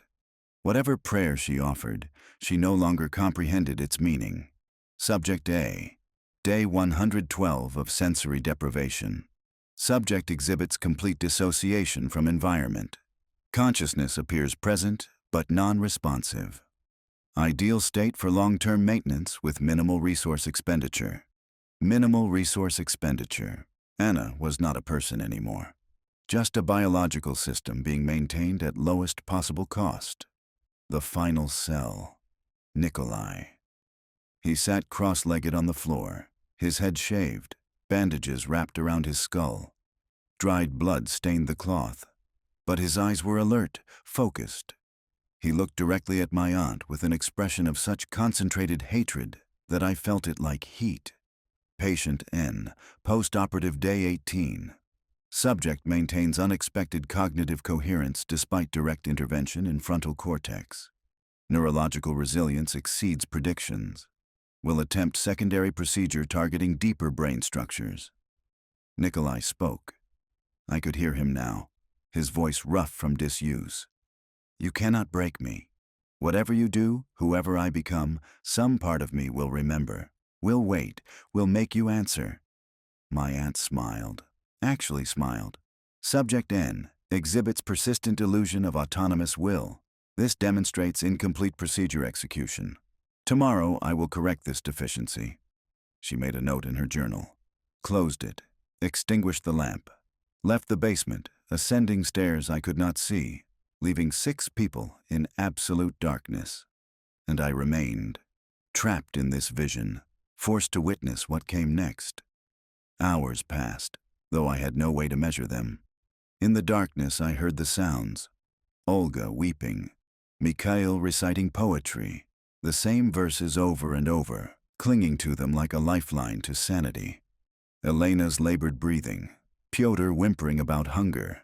Whatever prayer she offered, she no longer comprehended its meaning. Subject A. Day 112 of sensory deprivation. Subject exhibits complete dissociation from environment. Consciousness appears present but non-responsive. Ideal state for long-term maintenance with minimal resource expenditure. Minimal resource expenditure. Anna was not a person anymore. Just a biological system being maintained at lowest possible cost. The final cell. Nikolai. He sat cross-legged on the floor, his head shaved, bandages wrapped around his skull. Dried blood stained the cloth, but his eyes were alert, focused. He looked directly at my aunt with an expression of such concentrated hatred that I felt it like heat. Patient N, post-operative day 18. Subject maintains unexpected cognitive coherence despite direct intervention in frontal cortex. Neurological resilience exceeds predictions. Will attempt secondary procedure targeting deeper brain structures. Nikolai spoke. I could hear him now, his voice rough from disuse. You cannot break me. Whatever you do, whoever I become, some part of me will remember, will wait, will make you answer. My aunt smiled, actually smiled. Subject N exhibits persistent illusion of autonomous will. This demonstrates incomplete procedure execution. Tomorrow I will correct this deficiency. She made a note in her journal, closed it, extinguished the lamp, left the basement, ascending stairs I could not see, leaving 6 people in absolute darkness. And I remained, trapped in this vision, forced to witness what came next. Hours passed, though I had no way to measure them. In the darkness I heard the sounds. Olga weeping, Mikhail reciting poetry, the same verses over and over, clinging to them like a lifeline to sanity. Elena's labored breathing, Pyotr whimpering about hunger,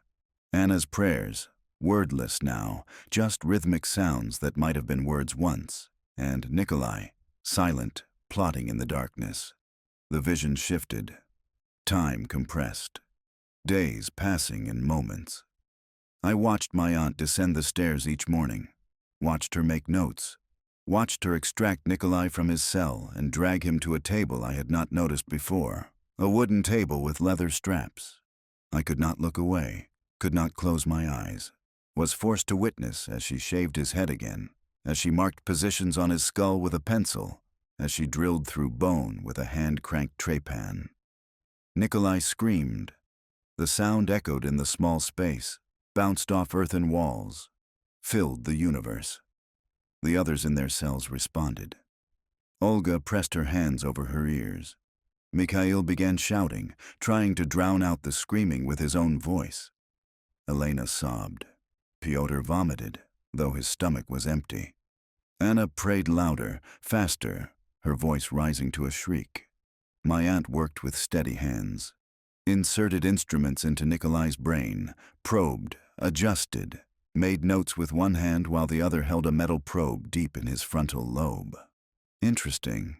Anna's prayers, wordless now, just rhythmic sounds that might have been words once, and Nikolai, silent, plotting in the darkness. The vision shifted. Time compressed. Days passing in moments. I watched my aunt descend the stairs each morning, watched her make notes, watched her extract Nikolai from his cell and drag him to a table I had not noticed before, a wooden table with leather straps. I could not look away, could not close my eyes, was forced to witness as she shaved his head again, as she marked positions on his skull with a pencil, as she drilled through bone with a hand-cranked trépan. Nikolai screamed. The sound echoed in the small space, bounced off earthen walls, filled the universe. The others in their cells responded. Olga pressed her hands over her ears. Mikhail began shouting, trying to drown out the screaming with his own voice. Elena sobbed. Pyotr vomited, though his stomach was empty. Anna prayed louder, faster, her voice rising to a shriek. My aunt worked with steady hands. Inserted instruments into Nikolai's brain, probed, adjusted, made notes with one hand while the other held a metal probe deep in his frontal lobe. Interesting.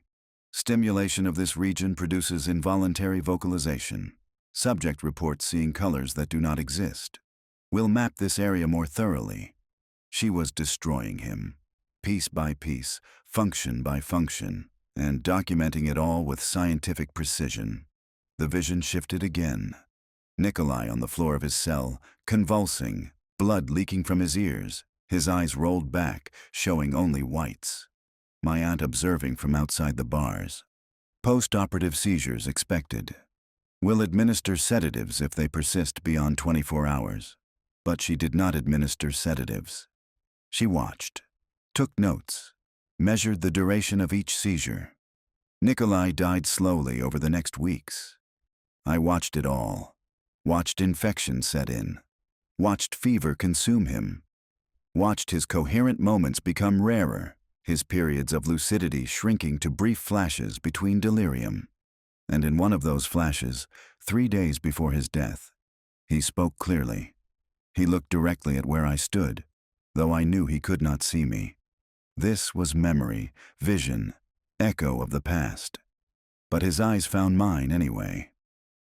Stimulation of this region produces involuntary vocalization. Subject reports seeing colors that do not exist. We'll map this area more thoroughly. She was destroying him, piece by piece, function by function, and documenting it all with scientific precision. The vision shifted again. Nikolai on the floor of his cell, convulsing, blood leaking from his ears, his eyes rolled back, showing only whites. My aunt observing from outside the bars. Post-operative seizures expected. Will administer sedatives if they persist beyond 24 hours. But she did not administer sedatives. She watched, took notes, measured the duration of each seizure. Nikolai died slowly over the next weeks. I watched it all. Watched infection set in. Watched fever consume him. Watched his coherent moments become rarer, his periods of lucidity shrinking to brief flashes between delirium. And in one of those flashes, 3 days before his death, he spoke clearly. He looked directly at where I stood, though I knew he could not see me. This was memory, vision, echo of the past. But his eyes found mine anyway.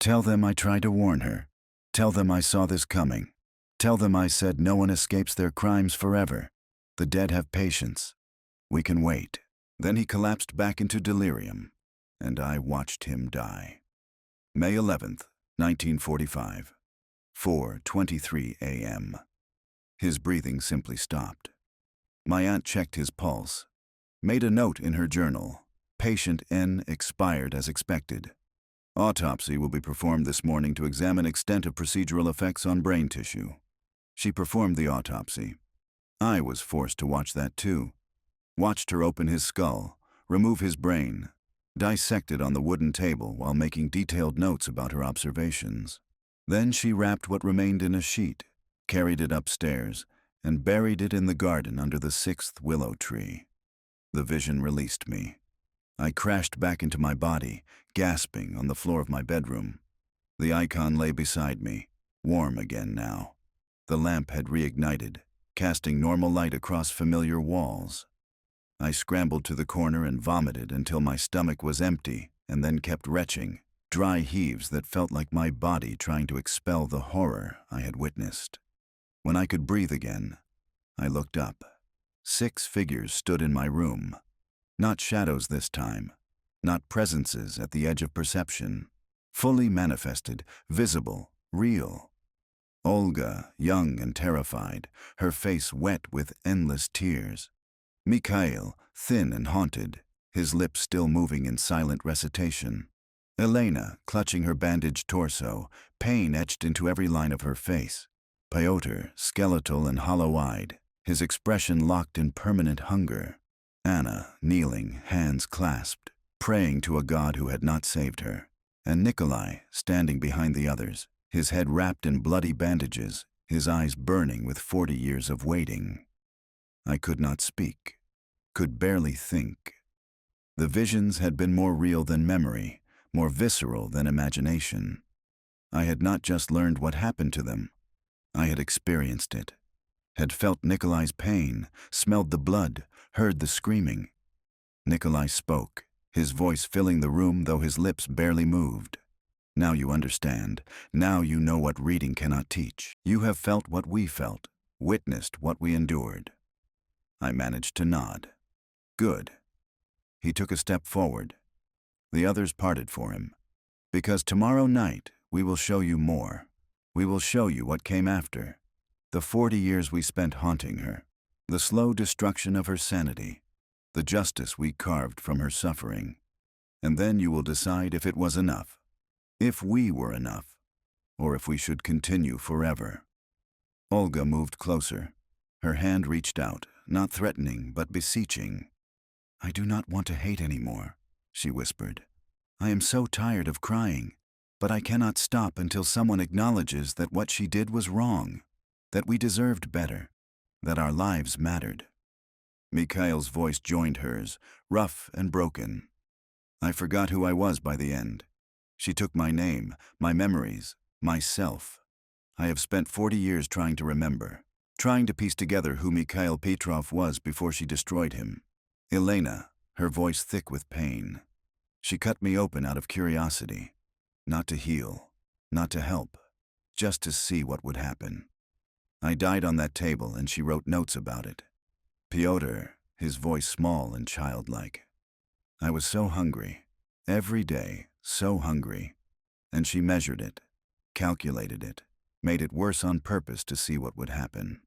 Tell them I tried to warn her. Tell them I saw this coming. Tell them I said no one escapes their crimes forever. The dead have patience. We can wait." Then he collapsed back into delirium, and I watched him die. May 11th, 1945, 4:23 a.m. His breathing simply stopped. My aunt checked his pulse, made a note in her journal. Patient N expired as expected. Autopsy will be performed this morning to examine extent of procedural effects on brain tissue. She performed the autopsy. I was forced to watch that too. Watched her open his skull, remove his brain, dissect it on the wooden table while making detailed notes about her observations. Then she wrapped what remained in a sheet, carried it upstairs, and buried it in the garden under the 6th willow tree. The vision released me. I crashed back into my body, gasping on the floor of my bedroom. The icon lay beside me, warm again now. The lamp had reignited, casting normal light across familiar walls. I scrambled to the corner and vomited until my stomach was empty, and then kept retching, dry heaves that felt like my body trying to expel the horror I had witnessed. When I could breathe again, I looked up. 6 figures stood in my room. Not shadows this time, not presences at the edge of perception. Fully manifested, visible, real. Olga, young and terrified, her face wet with endless tears. Mikhail, thin and haunted, his lips still moving in silent recitation. Elena, clutching her bandaged torso, pain etched into every line of her face. Pyotr, skeletal and hollow-eyed, his expression locked in permanent hunger. Anna, kneeling, hands clasped, praying to a god who had not saved her. And Nikolai, standing behind the others, his head wrapped in bloody bandages, his eyes burning with 40 years of waiting. I could not speak, could barely think. The visions had been more real than memory, more visceral than imagination. I had not just learned what happened to them. I had experienced it, had felt Nikolai's pain, smelled the blood, heard the screaming. Nikolai spoke, his voice filling the room though his lips barely moved. "Now you understand. Now you know what reading cannot teach. You have felt what we felt, witnessed what we endured." I managed to nod. "Good." He took a step forward. The others parted for him. "Because tomorrow night we will show you more. We will show you what came after. The 40 years we spent haunting her. The slow destruction of her sanity. The justice we carved from her suffering. And then you will decide if it was enough. If we were enough. Or if we should continue forever." Olga moved closer. Her hand reached out, not threatening but beseeching. "I do not want to hate anymore," she whispered. "I am so tired of crying, but I cannot stop until someone acknowledges that what she did was wrong, that we deserved better, that our lives mattered." Mikhail's voice joined hers, rough and broken. I forgot who I was by the end. She took my name, my memories, myself. I have spent 40 years trying to remember, trying to piece together who Mikhail Petrov was before she destroyed him. Elena, her voice thick with pain. She cut me open out of curiosity, not to heal, not to help, just to see what would happen. I died on that table and she wrote notes about it. Pyotr, his voice small and childlike. I was so hungry, every day, so hungry. And she measured it, calculated it, made it worse on purpose to see what would happen.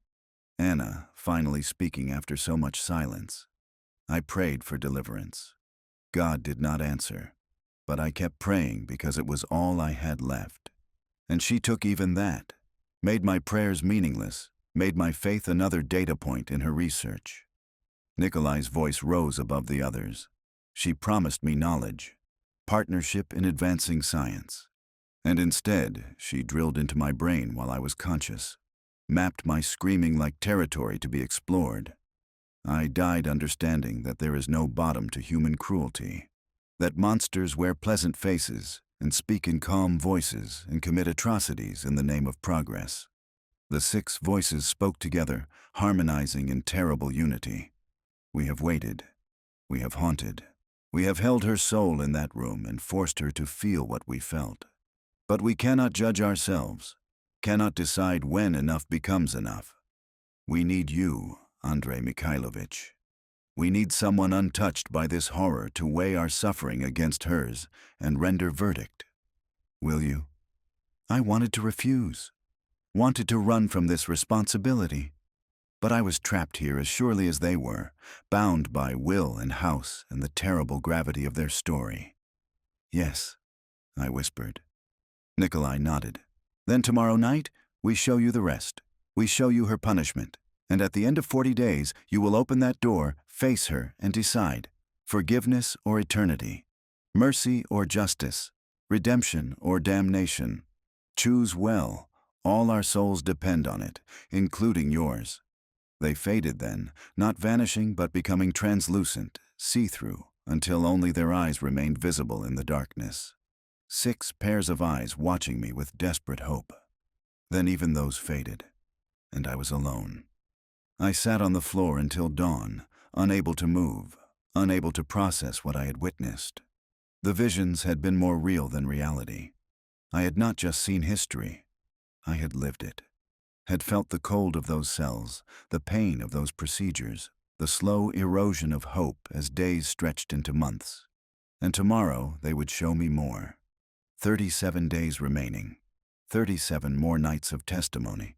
Anna, finally speaking after so much silence. I prayed for deliverance. God did not answer, but I kept praying because it was all I had left. And she took even that, made my prayers meaningless, made my faith another data point in her research. Nikolai's voice rose above the others. She promised me knowledge, partnership in advancing science. And instead, she drilled into my brain while I was conscious, mapped my screaming like territory to be explored. I died understanding that there is no bottom to human cruelty, that monsters wear pleasant faces and speak in calm voices and commit atrocities in the name of progress. The 6 voices spoke together, harmonizing in terrible unity. We have waited. We have haunted. We have held her soul in that room and forced her to feel what we felt. But we cannot judge ourselves, cannot decide when enough becomes enough. We need you, Andrei Mikhailovich. We need someone untouched by this horror to weigh our suffering against hers and render verdict. Will you? I wanted to refuse, wanted to run from this responsibility. But I was trapped here as surely as they were, bound by will and house and the terrible gravity of their story. Yes, I whispered. Nikolai nodded. Then tomorrow night, we show you the rest. We show you her punishment. And at the end of 40 days, you will open that door, face her, and decide. Forgiveness or eternity. Mercy or justice. Redemption or damnation. Choose well. All our souls depend on it, including yours. They faded then, not vanishing but becoming translucent, see-through, until only their eyes remained visible in the darkness. 6 pairs of eyes watching me with desperate hope. Then even those faded, and I was alone. I sat on the floor until dawn, unable to move, unable to process what I had witnessed. The visions had been more real than reality. I had not just seen history, I had lived it. Had felt the cold of those cells, the pain of those procedures, the slow erosion of hope as days stretched into months. And tomorrow they would show me more. 37 days remaining, 37 more nights of testimony.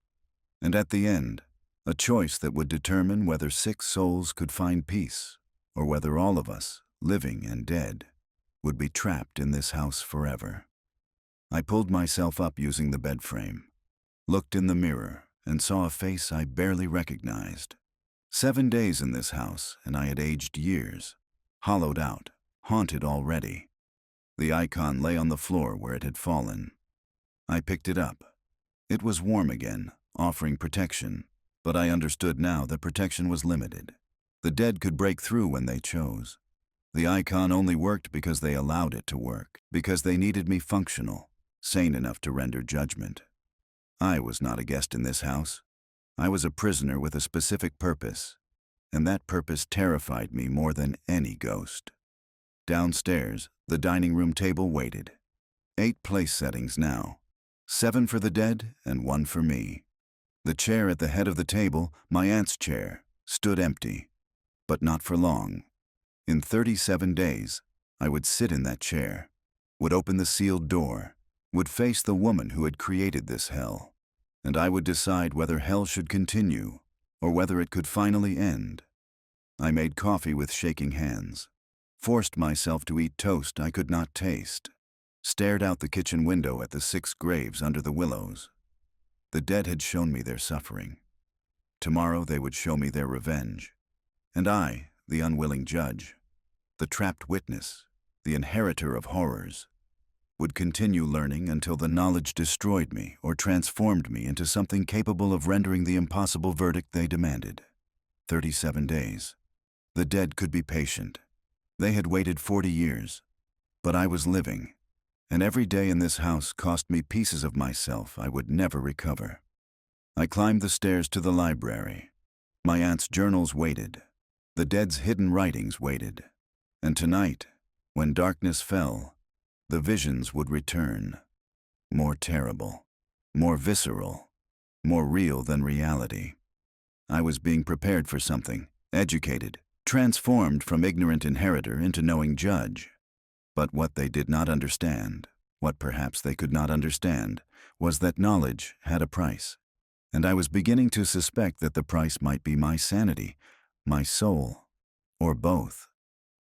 And at the end, a choice that would determine whether 6 souls could find peace, or whether all of us, living and dead, would be trapped in this house forever. I pulled myself up using the bed frame, looked in the mirror, and saw a face I barely recognized. 7 days in this house, and I had aged years, hollowed out, haunted already. The icon lay on the floor where it had fallen. I picked it up. It was warm again, offering protection, but I understood now that protection was limited. The dead could break through when they chose. The icon only worked because they allowed it to work, because they needed me functional, sane enough to render judgment. I was not a guest in this house. I was a prisoner with a specific purpose, and that purpose terrified me more than any ghost. Downstairs, the dining room table waited. 8 place settings now, 7 for the dead and 1 for me. The chair at the head of the table, my aunt's chair, stood empty, but not for long. In 37 days, I would sit in that chair, would open the sealed door, would face the woman who had created this hell, and I would decide whether hell should continue or whether it could finally end. I made coffee with shaking hands, forced myself to eat toast I could not taste, stared out the kitchen window at the 6 graves under the willows. The dead had shown me their suffering. Tomorrow they would show me their revenge. And I, the unwilling judge, the trapped witness, the inheritor of horrors, would continue learning until the knowledge destroyed me or transformed me into something capable of rendering the impossible verdict they demanded. 37 days. The dead could be patient. They had waited 40 years, but I was living, and every day in this house cost me pieces of myself I would never recover. I climbed the stairs to the library. My aunt's journals waited. The dead's hidden writings waited. And tonight, when darkness fell, the visions would return, more terrible, more visceral, more real than reality. I was being prepared for something, educated, transformed from ignorant inheritor into knowing judge. But what they did not understand, what perhaps they could not understand, was that knowledge had a price. And I was beginning to suspect that the price might be my sanity, my soul, or both.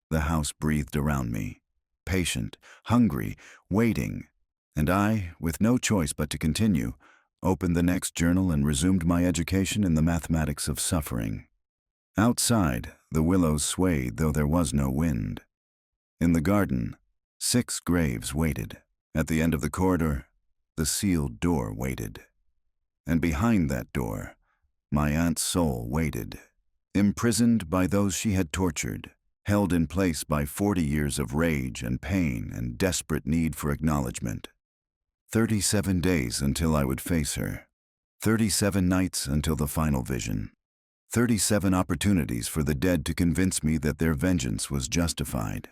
The house breathed around me, patient, hungry, waiting, and I, with no choice but to continue, opened the next journal and resumed my education in the mathematics of suffering. Outside, the willows swayed though there was no wind. In the garden, 6 graves waited. At the end of the corridor, the sealed door waited. And behind that door, my aunt's soul waited, imprisoned by those she had tortured, held in place by 40 years of rage and pain and desperate need for acknowledgement. 37 days until I would face her. 37 nights until the final vision. 37 opportunities for the dead to convince me that their vengeance was justified.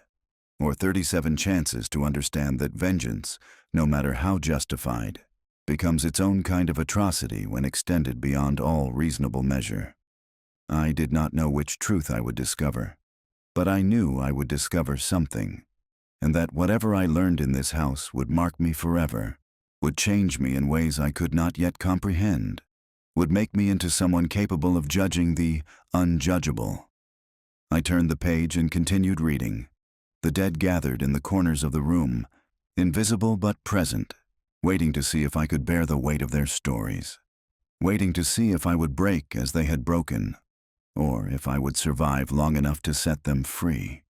Or 37 chances to understand that vengeance, no matter how justified, becomes its own kind of atrocity when extended beyond all reasonable measure. I did not know which truth I would discover, but I knew I would discover something, and that whatever I learned in this house would mark me forever, would change me in ways I could not yet comprehend, would make me into someone capable of judging the unjudgeable. I turned the page and continued reading. The dead gathered in the corners of the room, invisible but present, waiting to see if I could bear the weight of their stories, waiting to see if I would break as they had broken, or if I would survive long enough to set them free.